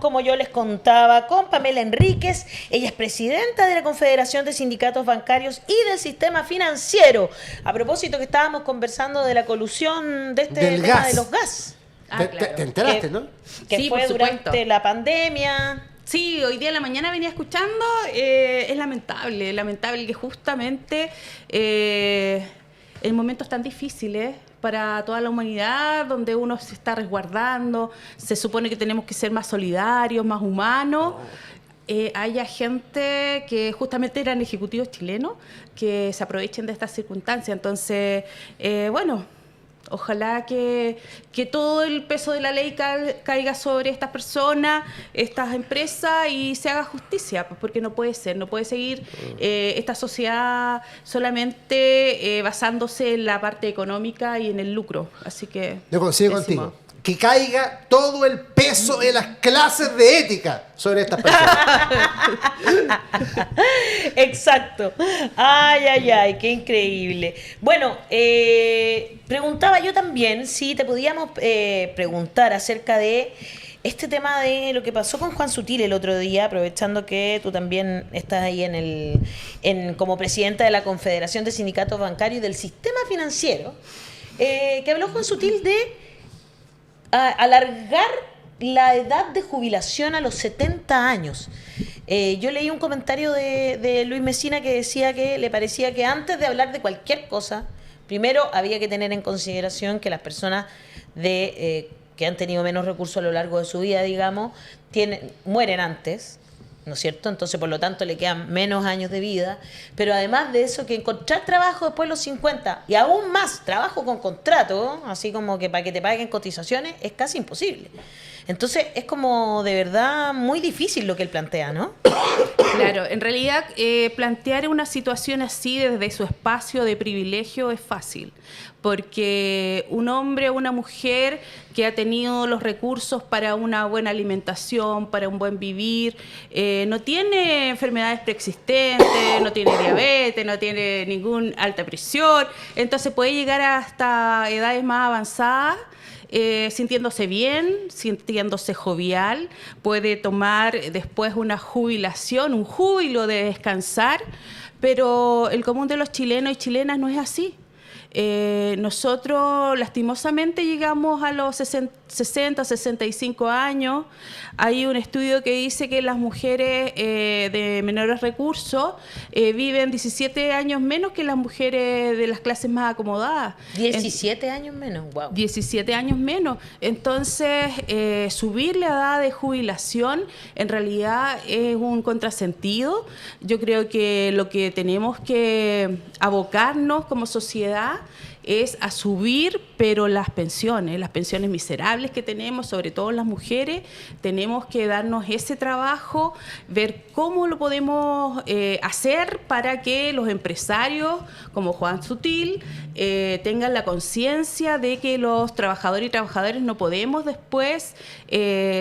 como yo les contaba, con Pamela Enríquez. Ella es presidenta de la Confederación de Sindicatos Bancarios y del Sistema Financiero. A propósito que estábamos conversando de la colusión de este Del tema gas. de los gas. Te enteraste, ¿no? Que Sí, fue por supuesto. durante la pandemia. Sí, hoy día en la mañana venía escuchando, es lamentable que justamente en momentos tan difíciles para toda la humanidad, donde uno se está resguardando, se supone que tenemos que ser más solidarios, más humanos, haya gente que justamente eran ejecutivos chilenos que se aprovechen de estas circunstancias. Entonces, ojalá que todo el peso de la ley caiga sobre estas personas, estas empresas, y se haga justicia, pues, porque no puede seguir esta sociedad solamente basándose en la parte económica y en el lucro. Así que Yo coincido pésimo. contigo. Que caiga todo el peso de las clases de ética sobre estas personas. Exacto. Ay, qué increíble. Bueno, preguntaba yo también si te podíamos preguntar acerca de este tema de lo que pasó con Juan Sutil el otro día, aprovechando que tú también estás ahí como presidenta de la Confederación de Sindicatos Bancarios y del Sistema Financiero, que habló Juan Sutil de alargar la edad de jubilación a los 70 años. Yo leí un comentario de Luis Mesina que decía que le parecía que antes de hablar de cualquier cosa, primero había que tener en consideración que las personas que han tenido menos recursos a lo largo de su vida, digamos, mueren antes, ¿no es cierto? Entonces, por lo tanto, le quedan menos años de vida. Pero además de eso, que encontrar trabajo después de los 50, y aún más trabajo con contrato, así como que para que te paguen cotizaciones, es casi imposible. Entonces, es como de verdad muy difícil lo que él plantea, ¿no? Claro, en realidad plantear una situación así desde su espacio de privilegio es fácil, porque un hombre o una mujer que ha tenido los recursos para una buena alimentación, para un buen vivir, no tiene enfermedades preexistentes, no tiene diabetes, no tiene ninguna alta presión, entonces puede llegar hasta edades más avanzadas sintiéndose bien, sintiéndose jovial, puede tomar después una jubilación, un júbilo de descansar, pero el común de los chilenos y chilenas no es así. Nosotros lastimosamente llegamos a los 60, 65 años. Hay un estudio que dice que las mujeres de menores recursos viven 17 años menos que las mujeres de las clases más acomodadas. 17 años menos, wow. 17 años menos. Entonces, subir la edad de jubilación en realidad es un contrasentido. Yo creo que lo que tenemos que abocarnos como sociedad es a subir, pero las pensiones miserables que tenemos, sobre todo las mujeres, tenemos que darnos ese trabajo, ver cómo lo podemos hacer para que los empresarios como Juan Sutil tengan la conciencia de que los trabajadores y trabajadoras no podemos después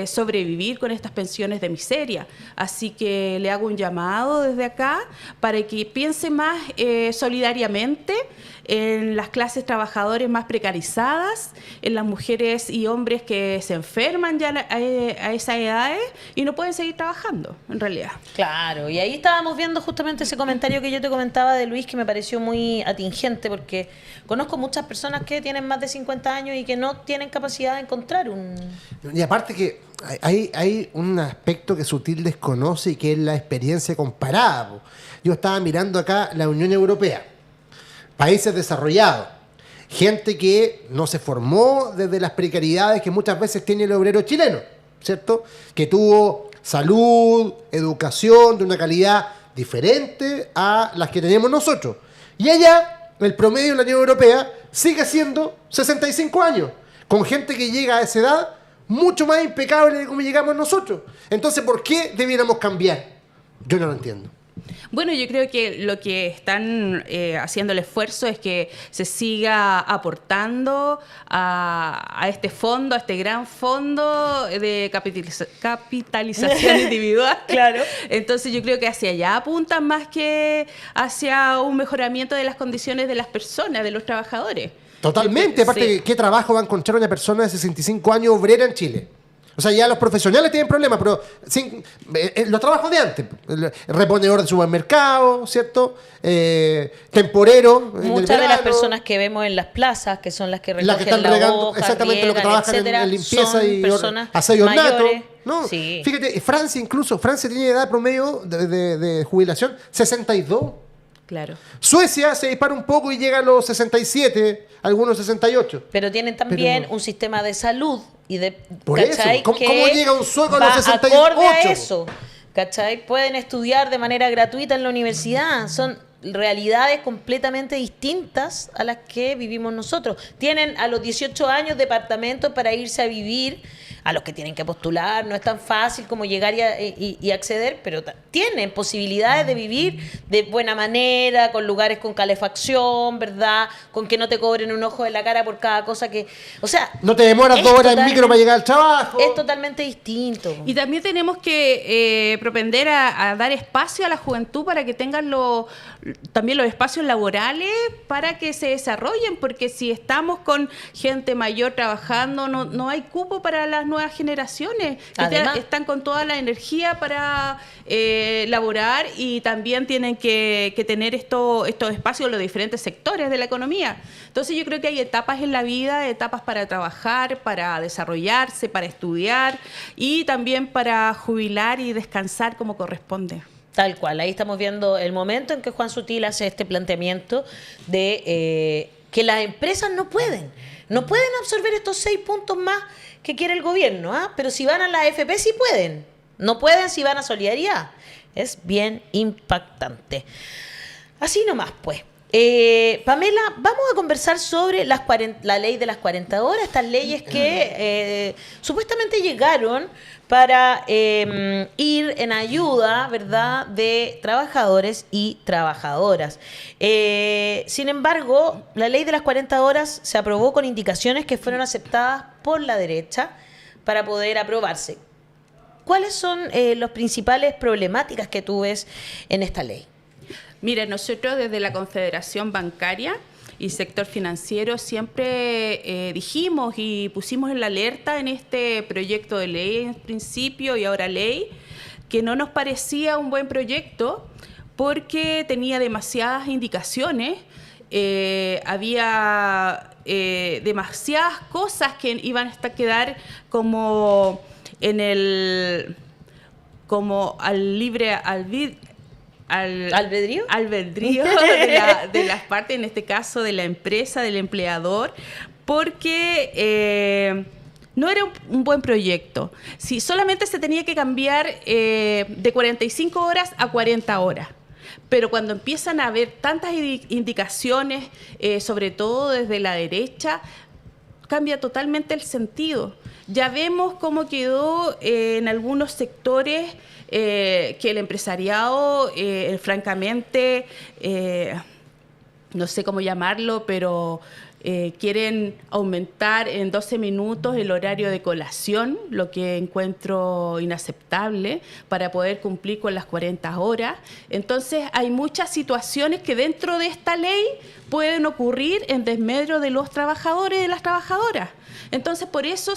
sobrevivir con estas pensiones de miseria. Así que le hago un llamado desde acá para que piense más solidariamente en las clases trabajadoras más precarizadas, en las mujeres y hombres que se enferman ya a esas edades y no pueden seguir trabajando, en realidad. Claro, y ahí estábamos viendo justamente ese comentario que yo te comentaba de Luis, que me pareció muy atingente, porque conozco muchas personas que tienen más de 50 años y que no tienen capacidad de encontrar un... Y aparte que hay un aspecto que Sutil desconoce y que es la experiencia comparada. Yo estaba mirando acá la Unión Europea, países desarrollados, gente que no se formó desde las precariedades que muchas veces tiene el obrero chileno, ¿cierto? Que tuvo salud, educación de una calidad diferente a las que tenemos nosotros. Y allá, el promedio de la Unión Europea sigue siendo 65 años, con gente que llega a esa edad mucho más impecable de como llegamos nosotros. Entonces, ¿por qué debiéramos cambiar? Yo no lo entiendo. Bueno, yo creo que lo que están haciendo el esfuerzo es que se siga aportando a este fondo, a este gran fondo de capitalización individual. Claro. Entonces yo creo que hacia allá apuntan más que hacia un mejoramiento de las condiciones de las personas, de los trabajadores. Totalmente. Aparte, Sí. ¿qué trabajo va a encontrar una persona de 65 años obrera en Chile? O sea, ya los profesionales tienen problemas, pero los trabajos de antes, reponedor de supermercado, ¿cierto? Temporero. Muchas de las personas que vemos en las plazas, que son las que recogen las que están la regando, hoja, exactamente, riegan, lo que trabajan etcétera, en limpieza son y personas aseo ornato. mayores. No, Sí. fíjate, Francia tiene edad promedio de jubilación 62. Claro. Suecia se dispara un poco y llega a los 67, algunos 68. Pero tienen también Pero- un sistema de salud y de Por eso, ¿cachai? ¿cómo que llega un sueco a los va 68? acorde a eso, ¿cachai? Pueden estudiar de manera gratuita en la universidad. Son realidades completamente distintas a las que vivimos nosotros. Tienen a los 18 años departamentos para irse a vivir, a los que tienen que postular. No es tan fácil como llegar y acceder, pero tienen posibilidades de vivir de buena manera, con lugares con calefacción, ¿verdad? Con que no te cobren un ojo de la cara por cada cosa que... O sea... No te demoras 2 horas en micro para llegar al trabajo. Es totalmente distinto. Y también tenemos que propender a dar espacio a la juventud para que tengan también los espacios laborales para que se desarrollen, porque si estamos con gente mayor trabajando, no hay cupo para las nuevas generaciones, que Además, están con toda la energía para laborar, y también tienen que tener estos espacios en los diferentes sectores de la economía. Entonces yo creo que hay etapas en la vida, etapas para trabajar, para desarrollarse, para estudiar y también para jubilar y descansar como corresponde. tal cual, ahí estamos viendo el momento en que Juan Sutil hace este planteamiento de que las empresas no pueden absorber estos 6 puntos más que quiere el gobierno, ¿ah? Pero si van a la AFP sí pueden, no pueden si van a Solidaridad. Es bien impactante. Así nomás, pues. Pamela, vamos a conversar sobre la ley de las 40 horas, estas leyes que supuestamente llegaron para ir en ayuda, ¿verdad?, de trabajadores y trabajadoras. Sin embargo, la ley de las 40 horas se aprobó con indicaciones que fueron aceptadas por la derecha para poder aprobarse. ¿Cuáles son las principales problemáticas que tú ves en esta ley? Mire, nosotros desde la Confederación Bancaria y Sector Financiero siempre dijimos y pusimos en la alerta en este proyecto de ley en principio y ahora ley, que no nos parecía un buen proyecto porque tenía demasiadas indicaciones, había demasiadas cosas que iban a quedar como en el como al libre ¿Albedrío? Albedrío de las partes, en este caso de la empresa, del empleador, porque no era un buen proyecto. Si solamente se tenía que cambiar de 45 horas a 40 horas. Pero cuando empiezan a haber tantas indicaciones, sobre todo desde la derecha, cambia totalmente el sentido. Ya vemos cómo quedó en algunos sectores que el empresariado, francamente, no sé cómo llamarlo, pero quieren aumentar en 12 minutos el horario de colación, lo que encuentro inaceptable, para poder cumplir con las 40 horas. Entonces, hay muchas situaciones que dentro de esta ley pueden ocurrir en desmedro de los trabajadores y de las trabajadoras. Entonces, por eso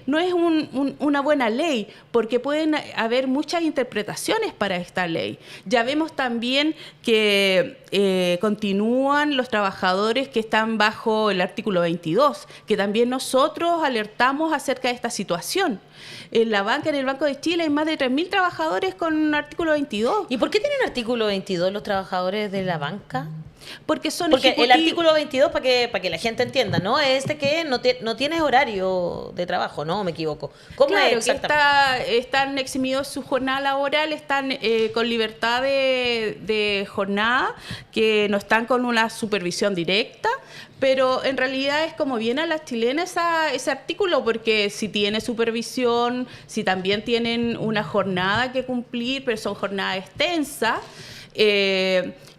no es una buena ley, porque pueden haber muchas interpretaciones para esta ley. Ya vemos también que continúan los trabajadores que están bajo el artículo 22, que también nosotros alertamos acerca de esta situación. En la banca, en el Banco de Chile, hay más de 3.000 trabajadores con artículo 22. ¿Y por qué tienen artículo 22 los trabajadores de la banca? Porque el artículo 22, para que la gente entienda, ¿no? Es que no tienes horario de trabajo, ¿no? Me equivoco. ¿Cómo claro, es exactamente? Que están eximidos su jornada laboral, están con libertad de jornada, que no están con una supervisión directa, pero en realidad es como viene a las chilenas ese artículo, porque si tiene supervisión, si también tienen una jornada que cumplir, pero son jornadas extensas,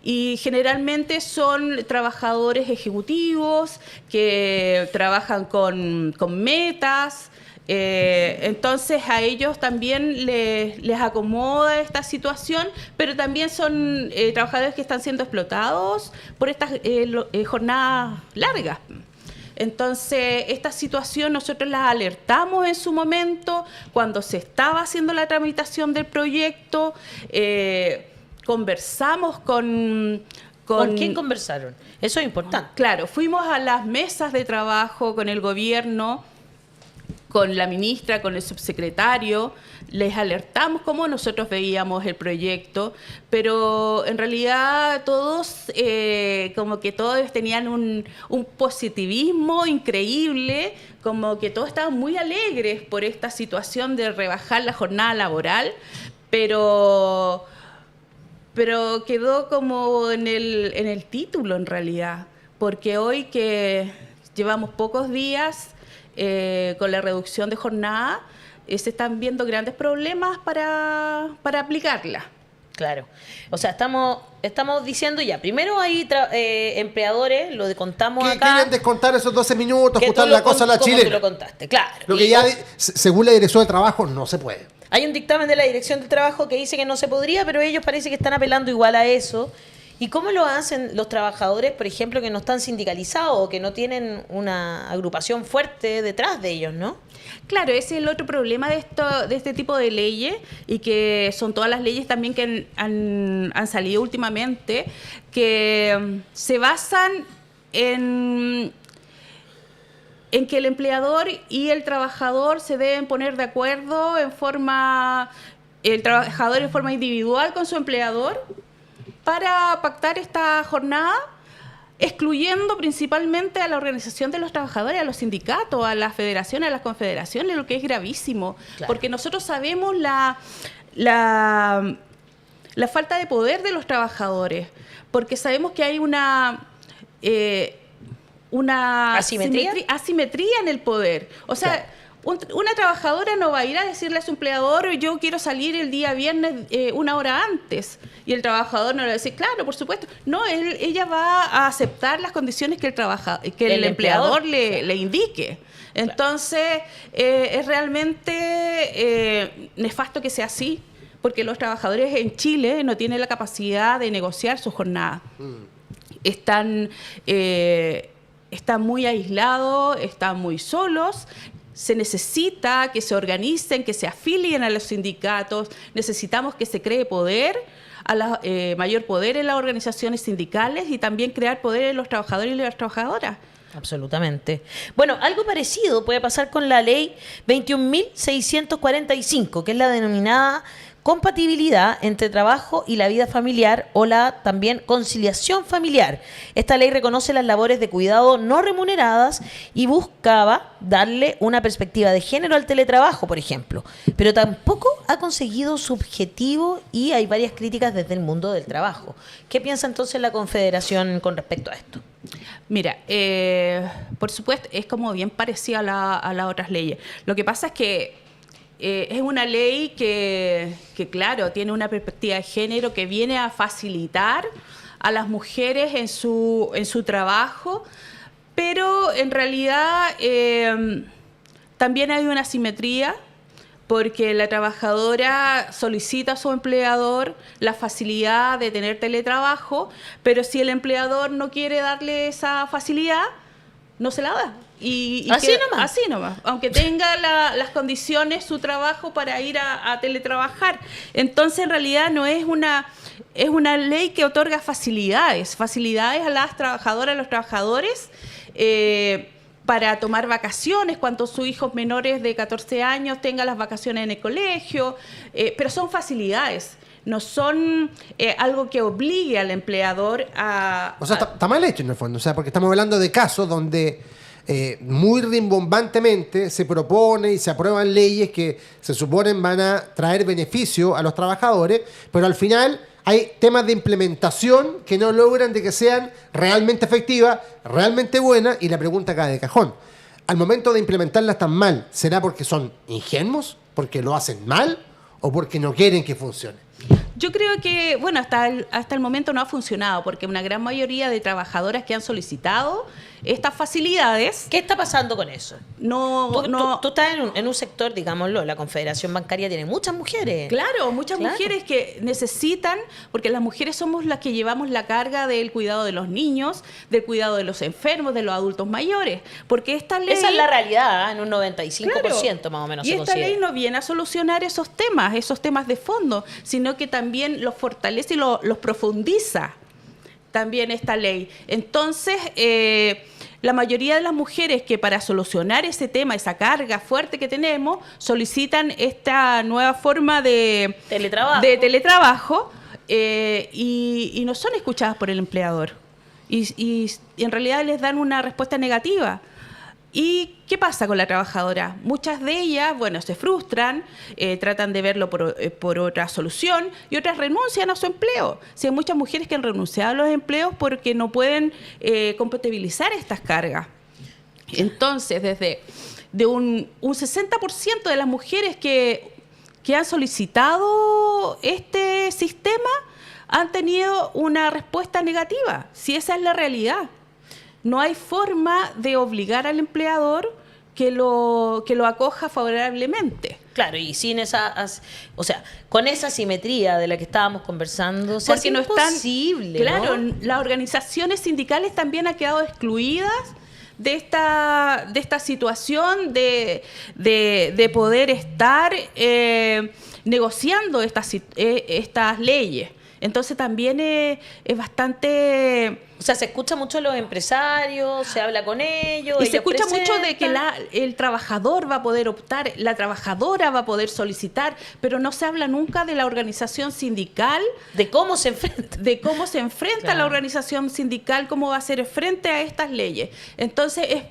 y generalmente son trabajadores ejecutivos que trabajan con metas. Entonces a ellos también les acomoda esta situación, pero también son trabajadores que están siendo explotados por estas jornadas largas. Entonces, esta situación nosotros la alertamos en su momento, cuando se estaba haciendo la tramitación del proyecto, conversamos ¿Con quién conversaron? Eso es importante. Claro, fuimos a las mesas de trabajo con el gobierno, con la ministra, con el subsecretario, les alertamos cómo nosotros veíamos el proyecto, pero en realidad todos, como que todos tenían un positivismo increíble, como que todos estaban muy alegres por esta situación de rebajar la jornada laboral, pero quedó como en el título en realidad, porque hoy que llevamos pocos días con la reducción de jornada, se están viendo grandes problemas para aplicarla. Claro. O sea, estamos diciendo ya, primero hay empleadores, lo contamos que acá. quieren descontar esos 12 minutos, que ajustar tú la cosa a la como chilena. tú lo contaste, claro. Lo que Y ya, según la Dirección de Trabajo, no se puede. hay un dictamen de la Dirección del Trabajo que dice que no se podría, pero ellos parece que están apelando igual a eso. ¿Y cómo lo hacen los trabajadores, por ejemplo, que no están sindicalizados o que no tienen una agrupación fuerte detrás de ellos, no? Claro, ese es el otro problema de este tipo de leyes, y que son todas las leyes también que han salido últimamente, que se basan en que el empleador y el trabajador se deben poner de acuerdo el trabajador en forma individual con su empleador para pactar esta jornada, excluyendo principalmente a la organización de los trabajadores, a los sindicatos, a las federaciones, a las confederaciones, lo que es gravísimo. Claro. Porque nosotros sabemos la falta de poder de los trabajadores, porque sabemos que hay una asimetría en el poder. O sea, claro, una trabajadora no va a ir a decirle a su empleador: yo quiero salir el día viernes 1 hora antes. Y el trabajador no le va a decir: claro, por supuesto. No, ella va a aceptar las condiciones que el empleador le indique. Entonces, es realmente nefasto que sea así, porque los trabajadores en Chile no tienen la capacidad de negociar su jornada. Están muy aislados, están muy solos. Se necesita que se organicen, que se afilien a los sindicatos. Necesitamos que se cree poder, mayor poder en las organizaciones sindicales, y también crear poder en los trabajadores y las trabajadoras. Absolutamente. Bueno, algo parecido puede pasar con la ley 21.645, que es la denominada compatibilidad entre trabajo y la vida familiar, o la también conciliación familiar. Esta ley reconoce las labores de cuidado no remuneradas y buscaba darle una perspectiva de género al teletrabajo, por ejemplo, pero tampoco ha conseguido su objetivo y hay varias críticas desde el mundo del trabajo. ¿Qué piensa entonces la Confederación con respecto a esto? Mira, por supuesto, es como bien parecida a las otras leyes. Lo que pasa es que es una ley que, claro, tiene una perspectiva de género que viene a facilitar a las mujeres en su trabajo, pero en realidad también hay una asimetría, porque la trabajadora solicita a su empleador la facilidad de tener teletrabajo, pero si el empleador no quiere darle esa facilidad, no se la da. Así nomás, aunque tenga las condiciones, su trabajo para ir a teletrabajar. Entonces, en realidad, no es una ley que otorga facilidades a las trabajadoras, a los trabajadores, para tomar vacaciones cuando sus hijos menores de 14 años tengan las vacaciones en el colegio, pero son facilidades. No son algo que obligue al empleador a... O sea, está mal hecho en el fondo, o sea, porque estamos hablando de casos donde muy rimbombantemente se propone y se aprueban leyes que se suponen van a traer beneficio a los trabajadores, pero al final hay temas de implementación que no logran de que sean realmente efectivas, realmente buenas, y la pregunta cae de cajón. Al momento de implementarlas tan mal, ¿será porque son ingenuos? ¿Porque lo hacen mal? ¿O porque no quieren que funcione? Yo creo que, bueno, hasta el momento no ha funcionado, porque una gran mayoría de trabajadoras que han solicitado estas facilidades. ¿Qué está pasando con eso? Tú estás en un sector, digámoslo, la Confederación Bancaria tiene muchas mujeres. Claro, muchas mujeres que necesitan, porque las mujeres somos las que llevamos la carga del cuidado de los niños, del cuidado de los enfermos, de los adultos mayores. Porque esta ley... Esa es la realidad, en un 95% más o menos. Y esta ley no viene a solucionar esos temas de fondo, sino que también los fortalece y los profundiza también esta ley. Entonces, la mayoría de las mujeres que para solucionar ese tema, esa carga fuerte que tenemos, solicitan esta nueva forma de teletrabajo y no son escuchadas por el empleador. Y en realidad les dan una respuesta negativa. ¿Y qué pasa con la trabajadora? Muchas de ellas, se frustran, tratan de verlo por otra solución y otras renuncian a su empleo. Sí, hay muchas mujeres que han renunciado a los empleos porque no pueden compatibilizar estas cargas. Entonces, de un 60% de las mujeres que han solicitado este sistema han tenido una respuesta negativa, si esa es la realidad. No hay forma de obligar al empleador que lo acoja favorablemente. Claro, y sin con esa simetría de la que estábamos conversando, porque no están imposible. Claro, ¿no? Las organizaciones sindicales también han quedado excluidas de esta situación de poder estar negociando estas leyes. Entonces también es bastante... se escucha mucho a los empresarios, se habla con ellos. Y se escucha mucho de que el trabajador va a poder optar, la trabajadora va a poder solicitar, pero no se habla nunca de la organización sindical. De cómo se enfrenta. De cómo se enfrenta claro. La organización sindical, cómo va a hacer frente a estas leyes. Entonces,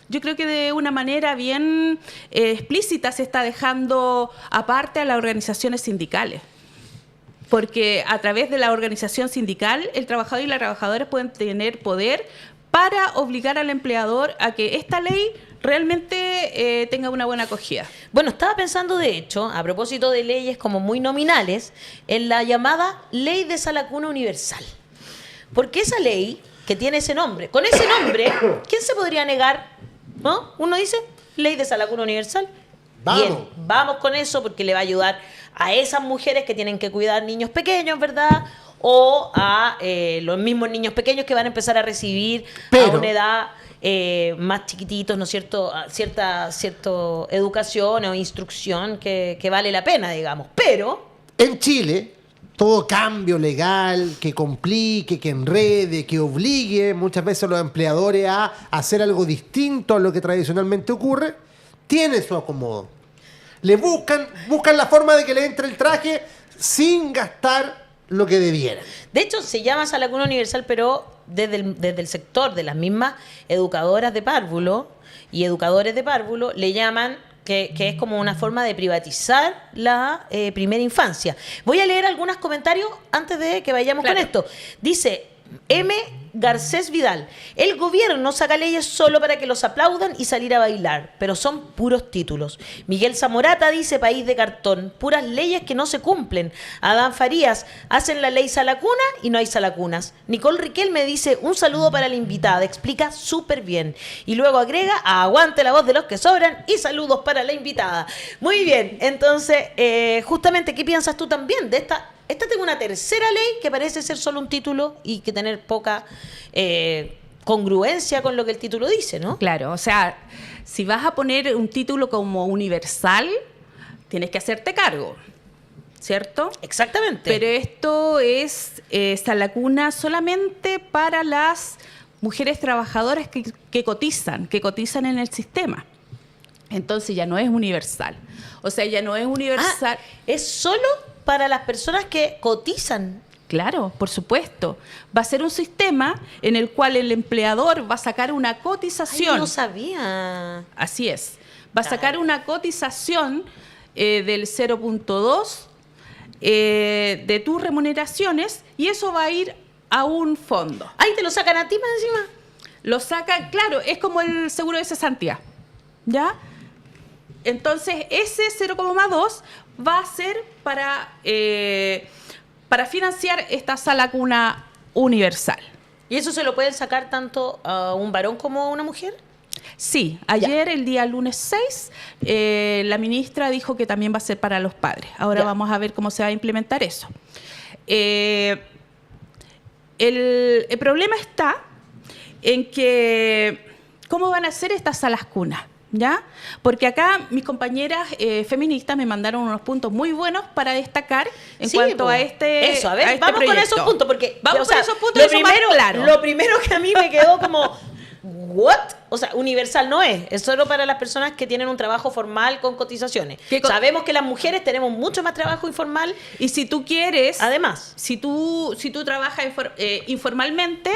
yo creo que de una manera bien explícita se está dejando aparte a las organizaciones sindicales. Porque a través de la organización sindical, el trabajador y la trabajadora pueden tener poder para obligar al empleador a que esta ley realmente tenga una buena acogida. Bueno, estaba pensando, de hecho, a propósito de leyes como muy nominales, en la llamada Ley de Sala Cuna Universal. Porque esa ley, que tiene ese nombre, con ese nombre, ¿quién se podría negar? ¿No? Uno dice, Ley de Sala Cuna Universal. Vamos. Bien, vamos con eso porque le va a ayudar a esas mujeres que tienen que cuidar niños pequeños, ¿verdad? O a los mismos niños pequeños que van a empezar a recibir a una edad más chiquititos, ¿no es cierto? Cierta educación o instrucción que vale la pena, digamos. Pero en Chile, todo cambio legal que complique, que enrede, que obligue muchas veces a los empleadores a hacer algo distinto a lo que tradicionalmente ocurre, tiene su acomodo. Le buscan la forma de que le entre el traje sin gastar lo que debieran. De hecho, se llama Sala Cuna Universal, pero desde el sector de las mismas educadoras de párvulo y educadores de párvulo le llaman que es como una forma de privatizar la primera infancia. Voy a leer algunos comentarios antes de que vayamos con esto. Dice M. Garcés Vidal: el gobierno saca leyes solo para que los aplaudan y salir a bailar, pero son puros títulos. Miguel Zamorata dice: país de cartón, puras leyes que no se cumplen. Adán Farías: hacen la ley Salacuna y no hay salacunas. Nicole Riquelme dice: un saludo para la invitada, explica súper bien. Y luego agrega: aguante la voz de los que sobran y saludos para la invitada. Muy bien, entonces, justamente, ¿qué piensas tú también de esta? Esta tengo una tercera ley que parece ser solo un título y que tener poca congruencia con lo que el título dice, ¿no? Claro, o sea, si vas a poner un título como universal, tienes que hacerte cargo, ¿cierto? Exactamente. Pero esto es Salacuna solamente para las mujeres trabajadoras que cotizan en el sistema. Entonces ya no es universal. O sea, ya no es universal. Es solo para las personas que cotizan. Claro, por supuesto. Va a ser un sistema en el cual el empleador va a sacar una cotización. Ay, no sabía. Así es. Va a sacar una cotización del 0.2 de tus remuneraciones y eso va a ir a un fondo. Ahí te lo sacan a ti más encima. Lo sacan, claro, es como el seguro de cesantía. ¿Ya? Entonces, ese 0,2 va a ser para financiar esta Sala Cuna Universal. ¿Y eso se lo pueden sacar tanto a un varón como a una mujer? Sí, ayer, el día lunes 6, la ministra dijo que también va a ser para los padres. Ahora vamos a ver cómo se va a implementar eso. El problema está en que, ¿cómo van a ser estas salas cunas? ¿Ya? Porque acá mis compañeras feministas me mandaron unos puntos muy buenos para destacar en cuanto a este Eso, a ver, este vamos proyecto. con esos puntos, porque vamos con esos puntos, lo primero que a mí me quedó como ¿what? O sea, universal no es solo para las personas que tienen un trabajo formal con cotizaciones. Sabemos que las mujeres tenemos mucho más trabajo informal. Y si tú quieres, además, si tú trabajas informalmente,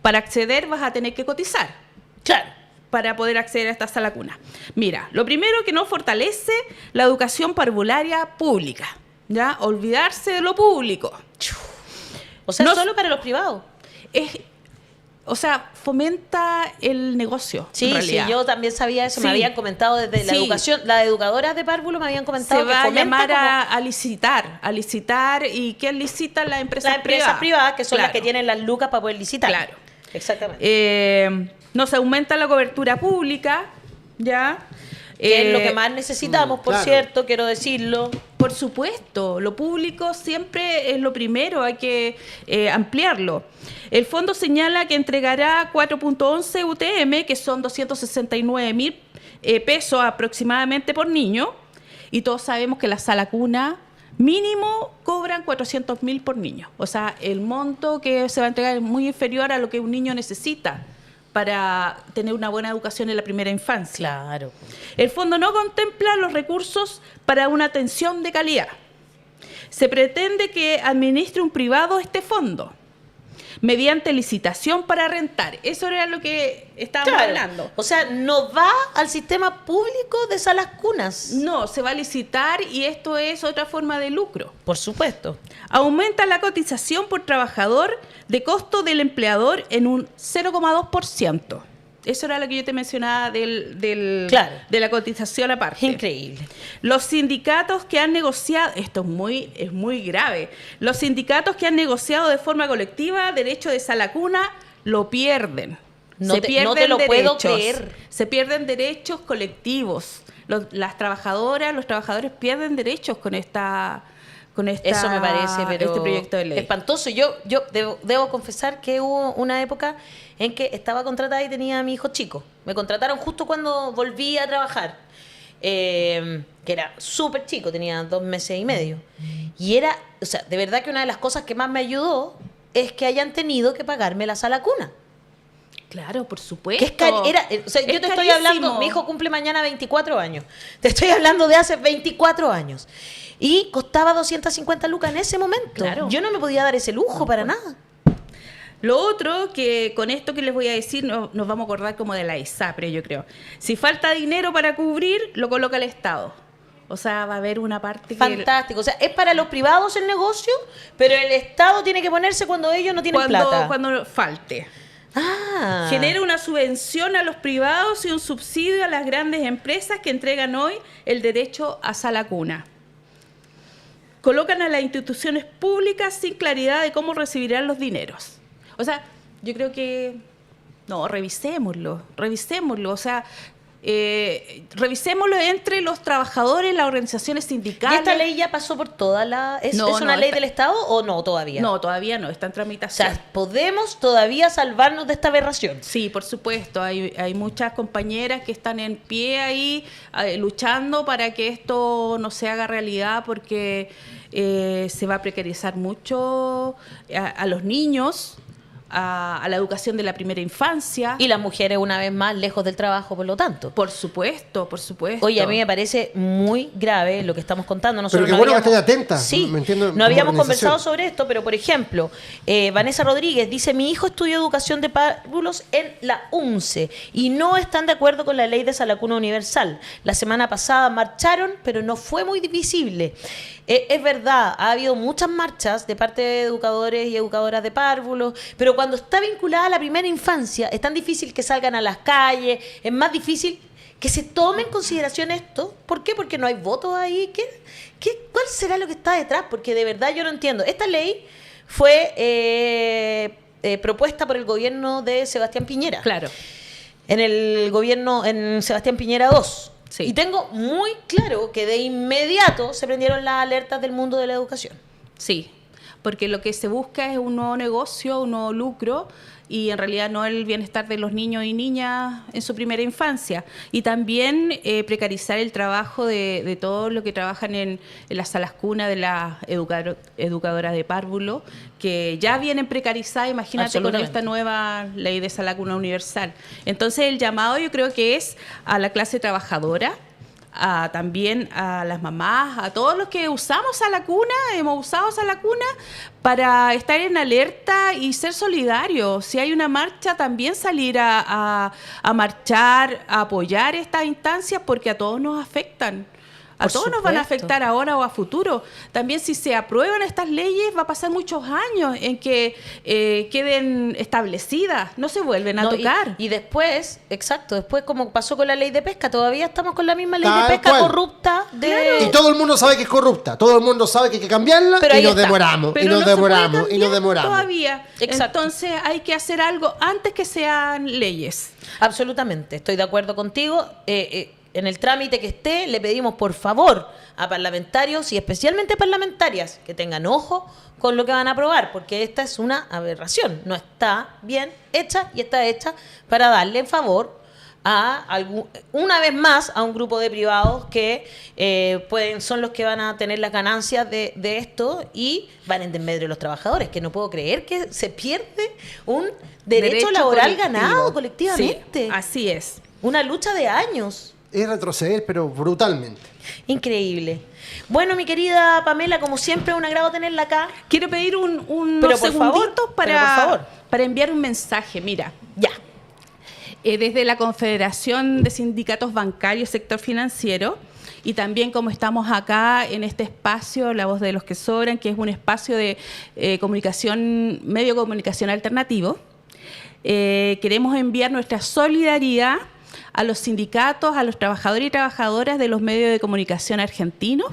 para acceder vas a tener que cotizar. Claro. Para poder acceder a esta sala cuna. Mira, lo primero que no fortalece la educación parvularia pública, ¿ya? Olvidarse de lo público. O sea, no solo para los privados. O sea, fomenta el negocio. Sí, sí, yo también sabía eso. Sí. Me habían comentado desde la educación, las educadoras de párvulo me habían comentado que va a llamar a licitar. ¿Y quién licita? Las empresas privadas, que son las que tienen las lucas para poder licitar. Claro. Exactamente. Nos aumenta la cobertura pública, ¿ya? Que es lo que más necesitamos, por cierto, quiero decirlo. Por supuesto, lo público siempre es lo primero, hay que ampliarlo. El fondo señala que entregará 4.11 UTM, que son 269.000 pesos aproximadamente por niño, y todos sabemos que la sala cuna mínimo cobran 400.000 por niño. O sea, el monto que se va a entregar es muy inferior a lo que un niño necesita para tener una buena educación en la primera infancia. Claro. El fondo no contempla los recursos para una atención de calidad. Se pretende que administre un privado este fondo mediante licitación para rentar. Eso era lo que estábamos hablando. O sea, no va al sistema público de salas cunas. No, se va a licitar y esto es otra forma de lucro. Por supuesto. Aumenta la cotización por trabajador de costo del empleador en un 0,2%. Eso era lo que yo te mencionaba de la cotización aparte. Increíble. Los sindicatos que han negociado, esto es muy grave, los sindicatos que han negociado de forma colectiva derecho de sala cuna lo pierden. No te lo puedo creer. Se pierden derechos colectivos. Las trabajadoras, los trabajadores pierden derechos con esta... Eso me parece, pero este proyecto de ley. Espantoso. Yo debo confesar que hubo una época en que estaba contratada y tenía a mi hijo chico. Me contrataron justo cuando volví a trabajar, que era súper chico, tenía 2 meses y medio. Y era, o sea, de verdad que una de las cosas que más me ayudó es que hayan tenido que pagarme la sala cuna. Claro, por supuesto. Yo te estoy hablando, mi hijo cumple mañana 24 años. Te estoy hablando de hace 24 años. Y costaba 250 lucas en ese momento. Claro. Yo no me podía dar ese lujo para nada. Lo otro, que con esto que les voy a decir, nos vamos a acordar como de la ISAPRE, yo creo. Si falta dinero para cubrir, lo coloca el Estado. O sea, va a haber una parte fantástico. O sea, es para los privados el negocio, pero el Estado tiene que ponerse cuando ellos no tienen plata. Cuando falte. Ah. Genera una subvención a los privados y un subsidio a las grandes empresas que entregan hoy el derecho a sala cuna. Colocan a las instituciones públicas sin claridad de cómo recibirán los dineros. O sea, yo creo que... No, revisémoslo. O sea, revisémoslo entre los trabajadores, las organizaciones sindicales. ¿Y esta ley ya pasó por toda la... ¿Es una ley del Estado o no todavía? No, todavía no, está en tramitación. O sea, ¿podemos todavía salvarnos de esta aberración? Sí, por supuesto. Hay muchas compañeras que están en pie ahí luchando para que esto no se haga realidad porque se va a precarizar mucho a los niños, a la educación de la primera infancia. Y las mujeres una vez más lejos del trabajo, por lo tanto. Por supuesto. Oye, a mí me parece muy grave lo que estamos contando. Pero qué bueno que estén atentas. Sí, no habíamos conversado sobre esto, pero por ejemplo, Vanessa Rodríguez dice, mi hijo estudia educación de párvulos en la UNCE y no están de acuerdo con la ley de sala cuna universal. La semana pasada marcharon, pero no fue muy visible. Es verdad, ha habido muchas marchas de parte de educadores y educadoras de párvulos, pero cuando está vinculada a la primera infancia es tan difícil que salgan a las calles, es más difícil que se tome en consideración esto. ¿Por qué? Porque no hay votos ahí. ¿Cuál será lo que está detrás? Porque de verdad yo no entiendo. Esta ley fue propuesta por el gobierno de Sebastián Piñera. Claro. En el gobierno, en Sebastián Piñera 2. Sí. Y tengo muy claro que de inmediato se prendieron las alertas del mundo de la educación. Sí, porque lo que se busca es un nuevo negocio, un nuevo lucro, y en realidad no el bienestar de los niños y niñas en su primera infancia. Y también precarizar el trabajo de todos los que trabajan en las salas cuna de las educadoras de párvulo, que ya vienen precarizadas, imagínate, con esta nueva ley de sala cuna universal. Entonces el llamado yo creo que es a la clase trabajadora, también a las mamás, a todos los que usamos a la cuna, hemos usado a la cuna, para estar en alerta y ser solidarios. Si hay una marcha, también salir a marchar, a apoyar estas instancias, porque a todos nos afectan. A Por todos nos supuesto. van a afectar ahora o a futuro. También si se aprueban estas leyes, va a pasar muchos años en que queden establecidas, no se vuelven a No, tocar. y después, exacto, después como pasó con la ley de pesca, todavía estamos con la misma ley Tal de pesca cual. corrupta. Y todo el mundo sabe que es corrupta, todo el mundo sabe que hay que cambiarla, Pero y ahí nos está. demoramos, Pero y nos no se puede demoramos, y nos cambiar demoramos. todavía. Exacto. Entonces hay que hacer algo antes que sean leyes. Absolutamente, estoy de acuerdo contigo. En el trámite que esté, le pedimos por favor a parlamentarios y especialmente parlamentarias que tengan ojo con lo que van a aprobar, porque esta es una aberración, no está bien hecha y está hecha para darle en favor una vez más a un grupo de privados que son los que van a tener las ganancias de esto y van en desmedro de los trabajadores, que no puedo creer que se pierde un derecho laboral colectivo. ganado colectivamente. Sí, así es. Una lucha de años. Es retroceder, pero brutalmente. Increíble. Bueno, mi querida Pamela, como siempre, un agrado tenerla acá. Quiero pedir unos Pero por favor, segunditos pero por favor. para enviar un mensaje. Mira, Ya. desde la Confederación de Sindicatos Bancarios Sector Financiero, y también como estamos acá en este espacio, La Voz de los que Sobran, que es un espacio de comunicación, medio de comunicación alternativo, queremos enviar nuestra solidaridad a los sindicatos, a los trabajadores y trabajadoras de los medios de comunicación argentinos.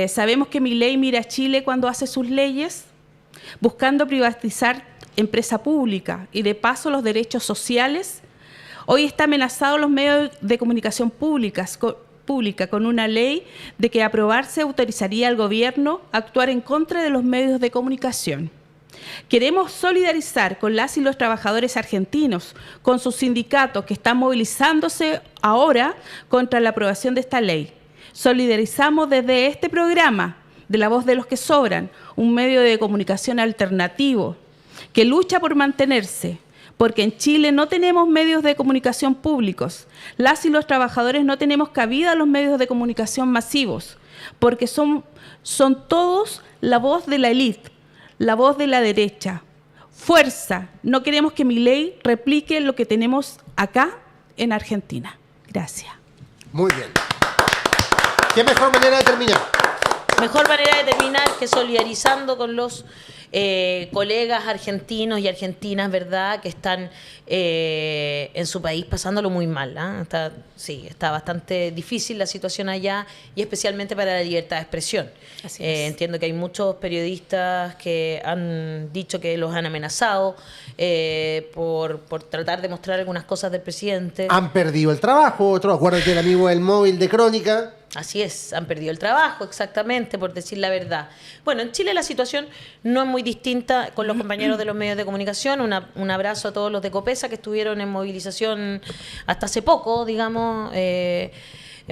Sabemos que Milei mira a Chile cuando hace sus leyes, buscando privatizar empresa pública y de paso los derechos sociales. Hoy está amenazado los medios de comunicación pública con una ley de que aprobarse autorizaría al gobierno a actuar en contra de los medios de comunicación. Queremos solidarizar con las y los trabajadores argentinos, con sus sindicatos que están movilizándose ahora contra la aprobación de esta ley. Solidarizamos desde este programa de La Voz de los que Sobran, un medio de comunicación alternativo que lucha por mantenerse, porque en Chile no tenemos medios de comunicación públicos. Las y los trabajadores no tenemos cabida a los medios de comunicación masivos, porque son todos la voz de la élite, la voz de la derecha. Fuerza, no queremos que Milei replique lo que tenemos acá en Argentina. Gracias. Muy bien. ¿Qué mejor manera de terminar? Mejor manera de terminar que solidarizando con los colegas argentinos y argentinas, ¿verdad?, que están en su país pasándolo muy mal. Está bastante difícil la situación allá y especialmente para la libertad de expresión. Así es. Entiendo que hay muchos periodistas que han dicho que los han amenazado por tratar de mostrar algunas cosas del presidente. Han perdido el trabajo, otro, acuérdate del amigo del móvil de Crónica. Así es, han perdido el trabajo, exactamente, por decir la verdad. Bueno, en Chile la situación no es muy distinta con los compañeros de los medios de comunicación. Un abrazo a todos los de Copesa que estuvieron en movilización hasta hace poco, digamos, en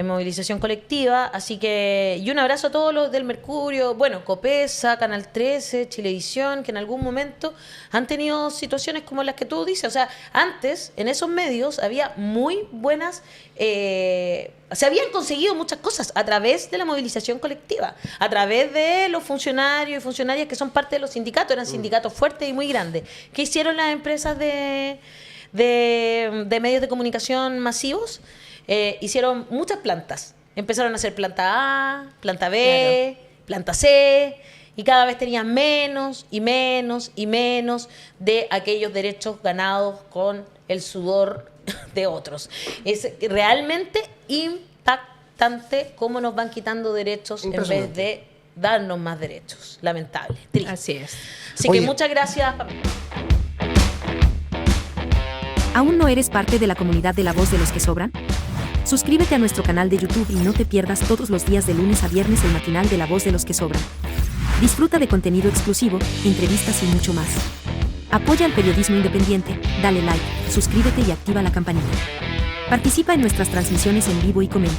movilización colectiva. Así que, y un abrazo a todos los del Mercurio, bueno, Copesa, Canal 13, Chilevisión, que en algún momento han tenido situaciones como las que tú dices. O sea, antes, en esos medios, había muy buenas... se habían conseguido muchas cosas a través de la movilización colectiva, a través de los funcionarios y funcionarias que son parte de los sindicatos, eran sindicatos fuertes y muy grandes. ¿Qué hicieron las empresas de medios de comunicación masivos? Hicieron muchas plantas. Empezaron a hacer planta A, planta B, planta C, y cada vez tenían menos y menos y menos de aquellos derechos ganados con el sudor de otros. Es realmente impactante cómo nos van quitando derechos en vez de darnos más derechos. Lamentable, triste. Así es. Así Oye. que muchas gracias, Pamela. ¿Aún no eres parte de la comunidad de La Voz de los que Sobran? Suscríbete a nuestro canal de YouTube y no te pierdas todos los días de lunes a viernes el matinal de La Voz de los que Sobran. Disfruta de contenido exclusivo, entrevistas y mucho más. Apoya al periodismo independiente, dale like, suscríbete y activa la campanita. Participa en nuestras transmisiones en vivo y comenta.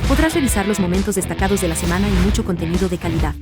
Podrás revisar los momentos destacados de la semana y mucho contenido de calidad.